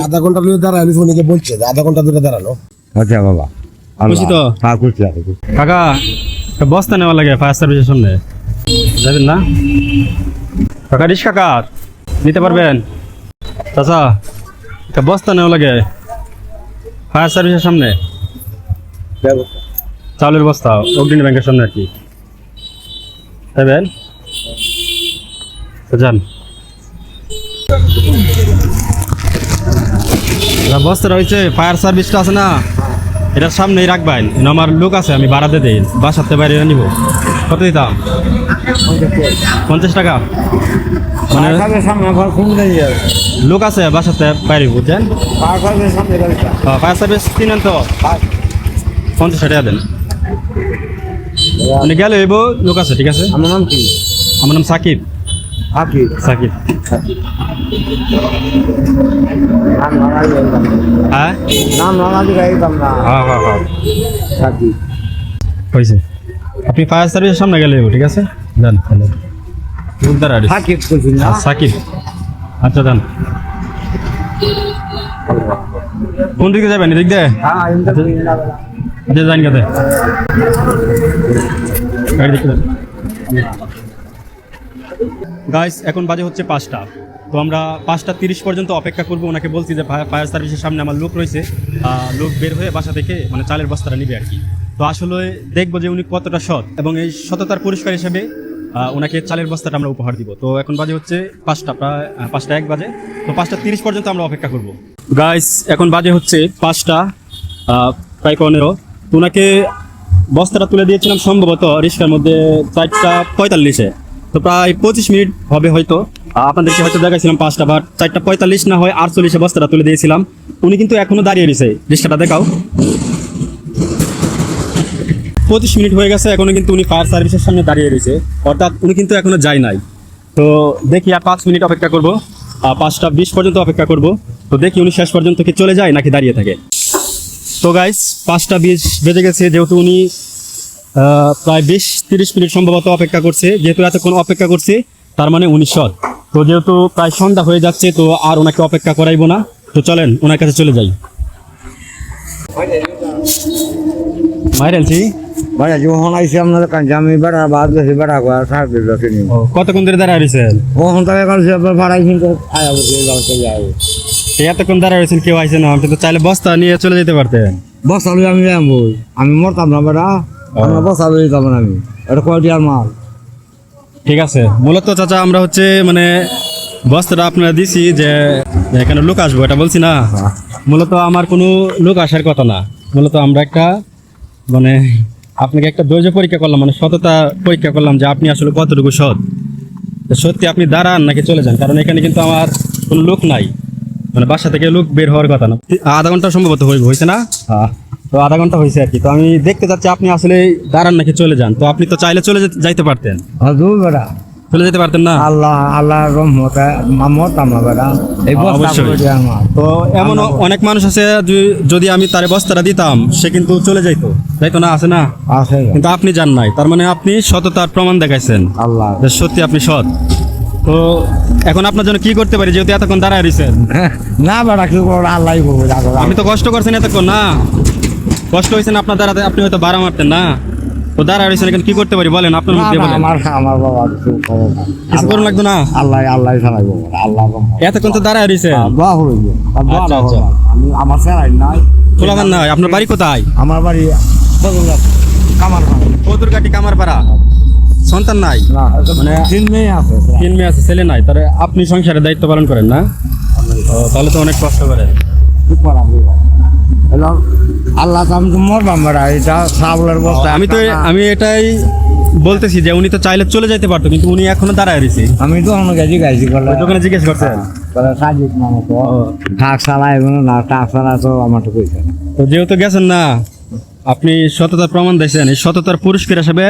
আধা ঘন্টা ধরে দাঁড়ানো, উনিকে বলছে যে আধা ঘন্টা ধরে দাঁড়ানো। আচ্ছা বাবা, খুশি তো? হ্যাঁ খুশি। কাকা একটা বস্তা নেওয়া লাগে ফায়ার সার্ভিসের সামনে, যাবেন না? কাকা রিস কাকা নিতে পারবেন? চাচা একটা বস্তা নেওয়া লাগে ফায়ার সার্ভিসের সামনে, চাউলের বস্তা, অগ্রণী ব্যাংকের সামনে আর কি। যাবেন? যান। বস্তাটা হয়েছে ফায়ার সার্ভিসটা আছে না, এটার সামনেই রাখবেন। আমার লোক আছে, আমি ভাড়াতে দিই, বাসাতে বাইরে নিব। কত দিতাম? 50 টাকা। মানে লোক আছে বাসাতে বাইরে, বুঝছেন? ফায়ার সার্ভিস কিনেন তো 50 টাকা দেন। মানে গেলে এবো লোক আছে, ঠিক আছে? আমার নাম কি? আমার নাম সাকিব। সাকিব। হ্যাঁ হ্যাঁ হ্যাঁ হ্যাঁ হয়েছে। আপনি ফায়ার সার্ভিসের সামনে গেলে ঠিক আছে, যান। সাকিব, আচ্ছা যান। কোন দিকে যাবেন? এদিক দিয়ে যান। গাড়ি দেখতে গাইস, এখন বাজে হচ্ছে 5টা। তো আমরা 5:30 পর্যন্ত অপেক্ষা করবো। ওনাকে বলছি যে ফায়ার সার্ভিসের সামনে আমার লোক রয়েছে, লোক বের হয়ে বাসা থেকে মানে চালের বস্তাটা নিবে আর কি। তো আসলে দেখবো যে উনি কতটা সৎ, এবং এই সততার পুরস্কার হিসেবে ওনাকে চালের বস্তাটা আমরা উপহার দিব। তো এখন বাজে হচ্ছে 5টা, প্রায় 5:01 বাজে। তো 5:30 পর্যন্ত আমরা অপেক্ষা করবো গাইস। এখন বাজে হচ্ছে 5টা প্রায় 15। তো ওনাকে বস্তাটা তুলে দিয়েছিলাম সম্ভবত রিক্সার মধ্যে 4:45-এ। তো প্রায় 25 মিনিট হবে হয়তো। আপনাদেরকে হয়তো দেখাইছিলাম 5টা, বা 4:45 না হয় 48-এ বস্তাটা তুলে দিয়েছিলাম। উনি কিন্তু এখনো দাঁড়িয়ে রয়েছে, রিক্সাটা দেখাও। 25 মিনিট হয়ে গেছে, এখনো কিন্তু উনি ফায়ার সার্ভিসের সামনে দাঁড়িয়ে রয়েছে, অর্থাৎ উনি কিন্তু এখনো যায় নাই। তো দেখি আর 5 মিনিট অপেক্ষা করবো, 5:20 পর্যন্ত অপেক্ষা করব। তো দেখি উনি শেষ পর্যন্ত কি চলে যায় নাকি দাঁড়িয়ে থাকে। তো গাইস 5:20 বেজে গেছে, যেহেতু উনি প্রায় 20-30 মিনিট সম্ভবত অপেক্ষা করছে। যেহেতু এতক্ষণ অপেক্ষা করছে, তার মানে উনি সৎ। তো যেহেতু প্রায় সন্ধ্যা হয়ে যাচ্ছে, তো আর ওনাকে অপেক্ষা করাইবো না। তো চলেন ওনার কাছে চলে যাই। মাইরেলছি ভাই যখন আইসি আপনাদের কাছে আমি বেড়া বাদ গেছি, বেড়া করা সার্ভিস রাখি নি। কতক্ষণ ধরে দাঁড়া রয়েছেন? ওখান থেকে কালকে আপনার ভাড়াই কিন্তু খায়া বসে যাওয়া যাবে। এতক্ষণ দাঁড়া রয়েছেন, কেউ আইসে না। আপনি তো চাইলে বস্তা নিয়ে চলে যেতে পারতেন। বস্তা লই আমি যাবো, আমি মরতাম না বেড়া, আমার বস্তা লই যেতাম না আমি। এটা কয়টি আর মাল? ঠিক আছে। মূলত চাচা আমরা হচ্ছে মানে বস্তাটা আপনারা দিছি যে এখানে লোক আসবো, এটা বলছি না। মূলত আমার কোনো লোক আসার কথা না। মূলত আমরা একটা মানে আপনাকে একটা ধৈর্য পরীক্ষা করলাম, মানে সততা পরীক্ষা করলাম যে আপনি আসলে কতটুকু সৎ। সত্যি আপনি দাঁড়ান নাকি চলে যান, কারণ এখানে কিন্তু আমার কোনো লোক নাই, মানে বাসা থেকে লোক বের হওয়ার কথা না। আধা ঘন্টা সম্ভবত হয়েছে না? তো আধা ঘন্টা হয়েছে আর কি। তো আমি দেখতে চাচ্ছি আপনি আসলে দাঁড়ান নাকি চলে যান। তো আপনি তো চাইলে চলে যাইতে পারতেন, বেড়া চলে যেতে পারতেন না? আল্লাহ রহমতে মরতাম না বেড়া, এই বস্তা আমার। তো এমন অনেক মানুষ আছে, যদি আমি তার বস্তাটা দিতাম সে কিন্তু চলে যাইতো না, আছে না? আছে, কিন্তু আপনি যান নাই, তার মানে আপনি সততার প্রমাণ দেখাইছেন আল্লাহ যে সত্যি আপনি সৎ। তো এখন আপনার জন্য কি করতে পারি, যেহেতু এতক্ষণ দাঁড়ায় রয়েছেন? না বেড়া কি করবো, আল্লাহ করবো। আপনি তো কষ্ট করছেন এতক্ষণ, না কষ্ট হয়েছেন আপনার দাঁড়াতে, আপনি হয়তো ভাড়া মারতেন না। তো দাঁড়ায় রয়েছেন, এখন কি করতে পারি বলেন? আপনার মধ্যে বলেন। আমার বাবা কিছু করুন লাগতো না? আল্লাহ চালাইবো, আল্লাহ এতক্ষণ তো দাঁড়ায় রয়েছেন। দোয়া হইব, আচ্ছা, আচ্ছা। আমি আমার চেরাই নাই, খোলাবার নাই। আপনার বাড়ি কোথায়? আমার বাড়ি কামার পদুরঘাটি কামারপাড়া। সন্তান নাই? মানে 3 মেয়ে আছে। 3 মেয়ে আছে, ছেলে নাই। তাহলে আপনি সংসারের দায়িত্ব পালন করেন না? তাহলে তো অনেক কষ্ট করেন। আল্লাহ তো আমি তো মরবাম বেড়া, এটা চাউলের বস্তা। আমি এটাই বলতেছি যে উনি তো চাইলে চলে যেতে পারতো, কিন্তু উনি এখনো দাঁড়ায় রয়েছে। আমি তো অন্য গাড়ি গাইছি বলে ওখানে জিজ্ঞেস করছেন সাজিদ নামে তো ঢাক চালায় না, টাক চালা তো আমার তো কইছে না। তো যেহেতু গেছেন না, আপনি সততার প্রমাণ দিয়েছেন, এই সততার পুরস্কার হিসেবে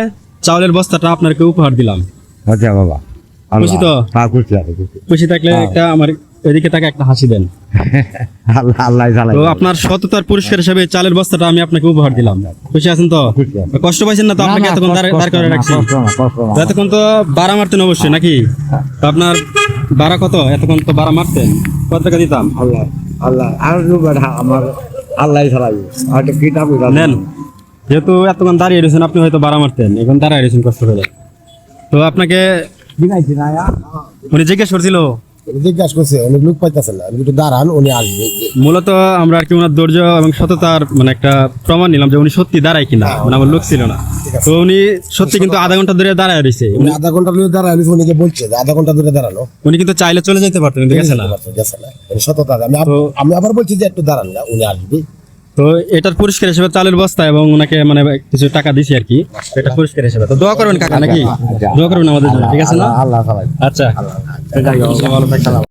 চাউলের বস্তাটা আপনাকে উপহার দিলাম। আচ্ছা বাবা, খুশি তো? খুশি থাকলে একটা আমার এদিকে তাকে একটা হাসি দেন। আল্লাহ তো আপনার সততার পুরস্কার হিসেবে চালের বস্তাটা আমি আপনাকে উপহার দিলাম। খুশি আছেন তো? কষ্ট পাইছেন না তো? আপনাকে এতক্ষণ দাঁড় করে রাখছি, এতক্ষণ তো ভাড়া মারতেন অবশ্যই নাকি? তো আপনার ভাড়া কত? এতক্ষণ তো ভাড়া মারতেন, কত টাকা দিতাম? আল্লাহ আর আমার আল্লাহ ছাড়াবি আর একটা কিতাব নেন, যেহেতু এতক্ষণ দাঁড়িয়ে রয়েছেন আপনি হয়তো বাড়া মারতেন, এখন দাঁড়িয়ে রয়েছেন কষ্ট করে। তো আপনাকে দিনাইছি না উনি জিজ্ঞেস করছিল, উনি জিজ্ঞাসা করছে অনেক লোক পাইতেছেন না, আপনি একটু দাঁড়ান, উনি আসবে। মূলত আমরা আর কি ওনার ধৈর্য এবং সততার মানে একটা প্রমাণ নিলাম যে উনি সত্যি দাঁড়ায় কিনা, মানে আমার লোক ছিল না। তো উনি সত্যি কিন্তু আধা ঘন্টা ধরে দাঁড়ায় রয়েছে। উনি আধা ঘন্টা ধরে দাঁড়ানো, উনিকে বলছে যে আধা ঘন্টা ধরে দাঁড়ানো। উনি কিন্তু চাইলে চলে যেতে পারতেন, কিন্তু গেছে না। গেছে না, উনি সততা। আমি আবার বলছি যে একটু দাঁড়ান না, উনি আসবে। তো এটার পুরস্কার হিসেবে চালের বস্তা এবং ওনাকে মানে কিছু টাকা দিছি আর কি, এটা পুরস্কার হিসেবে। তো দোয়া করবেন কাকা নাকি? দোয়া করবেন আমাদের জন্য, ঠিক আছে না? আল্লাহ ছাড়াবি আচ্ছা, ভালো থাকবেন।